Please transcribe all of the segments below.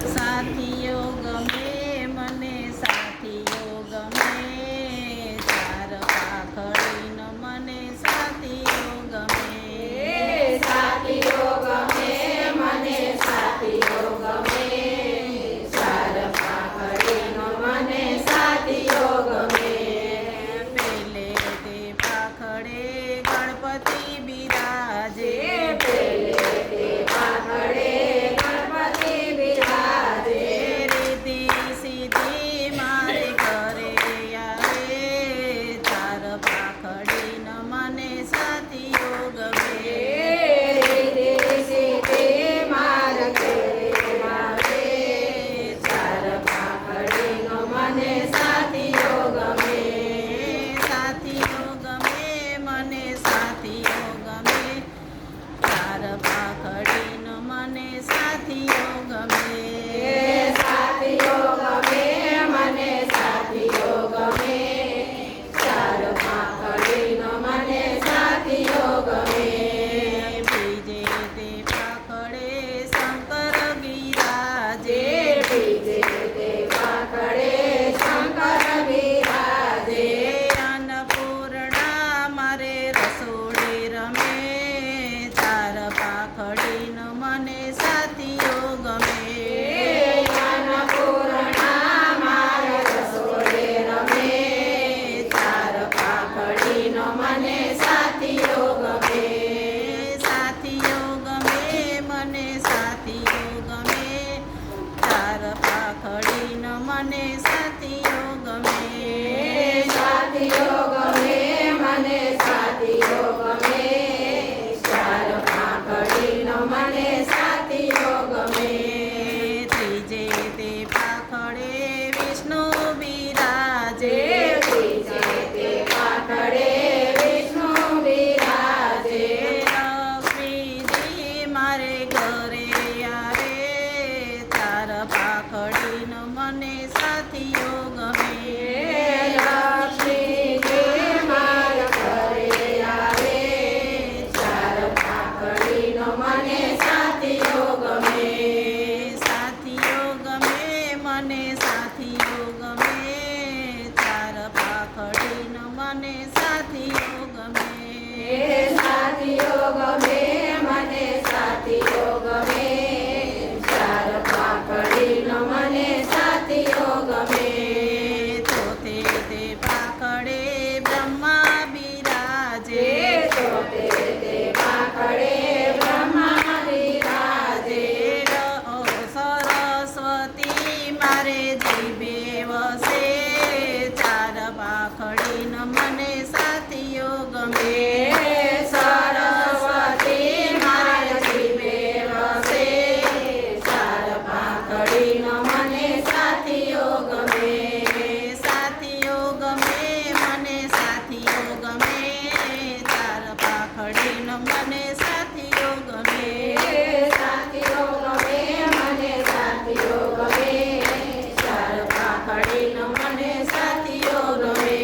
સાથીઓ ગમે મને સાથીઓ ગમે ચાર પાખડીનો મને સાથીઓ ગમે સાથીઓ ગમે મને સાથીઓ ગમે ચાર પાખડીનો મને સાથીઓ ગમે પેલે તે પાખડે ગણપતિ બિરાજે પેલે તે પાખડે ગણપતિ બિરાજે રીતિ સીધી મારે ઘરે આવે ચાર પાખડીનો મને સાથીઓ ગમે રીતિ સીધી મારા ઘરે આવે ચાર પાખડીનો મને સાથીઓ ગમે સાથીઓ ગમે મને સાથીઓ ગમે ચાર પાખડીનો મને સાથીઓ ગમે સાથીઓ ગમે મને સાથીઓ ગમે ચાર પાખડીનો મને સાથીઓ ગમે બીજે તે પાખડે શંકર બિરાજે બીજે તે પાખડે શંકર બિરાજે અન્નપૂર્ણા મારે રસોડે રમે ચાર પાખડીનો મને સાથીઓ ગમે અન્નપૂર્ણા મારા રસોડે રમે ચાર પાખડીનો મને સાથીઓ ગમે સાથીઓ ગમે મને સાથીઓ ગમે ચાર પાખડીનો મને સાથીઓ ગમે સાથીઓ ગમે મને સાથીઓ ગમે ચાર પાખડીનો મને સાથીઓ ગમે ત્રીજે તે પાખડે વિષ્ણુ બિરાજે ત્રીજે તે પાખડે વિષ્ણુ બિરાજે લક્ષ્મીજી મારે ઘરે આવે ચાર પાખડીનો મને સાથીઓ ગમે લક્ષ્મીજી મારા ઘરે આવે ચાર પાખડીનો મને સાથીઓ ગમે સાથીઓ ગમે મને સાથીઓ ગમે ચાર પાખડીનો મને સાથીઓ ગમે સાથીઓ ગમે મને સાથીઓ ગમે ચાર પાખડીનો મને સાથીઓ ગમે ચોથે તે પાખડે બ્રહ્મા બિરાજે ચોથે તે પાખડે બ્રહ્મા બિરાજે સરસ્વતી મારે જીભે વસે ચાર પાખડીનો મને સાથીઓ ગમે સરસ્વતી મારા જીવે વસે ચાર પાખડીનો મને સાથીઓ ગમે સાથીઓ ગમે મને સાથીઓ ગમે ચાર પાખડીનો મને સાથીઓ ગમે સાથીઓ ગમે મને સાથીઓ ગમે ચાર પાખડીનો મને સાથીઓ ગમે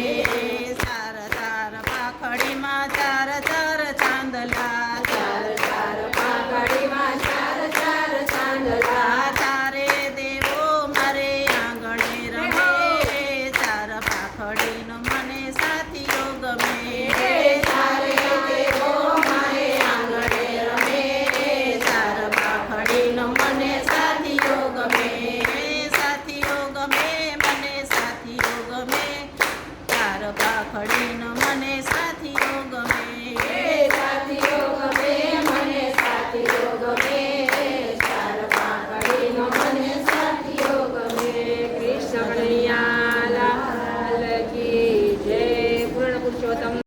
ચાર ચાર પાખડીમાં ચાર ચાર ચાંદલા ચાર ચાર પાખડીમાં ચાર ચાર ચાંદલા ચારે દેવો મારે આંગણે રમે ચાર પાખડીનો મને સાથીઓ ગમે ચારે દેવો મારે આંગણે રમે ચાર પાખડીનો મને સાથીઓ ગમે સાથીઓ ગમે મને સાથીઓ ગમે ચાર પાખડીનો મને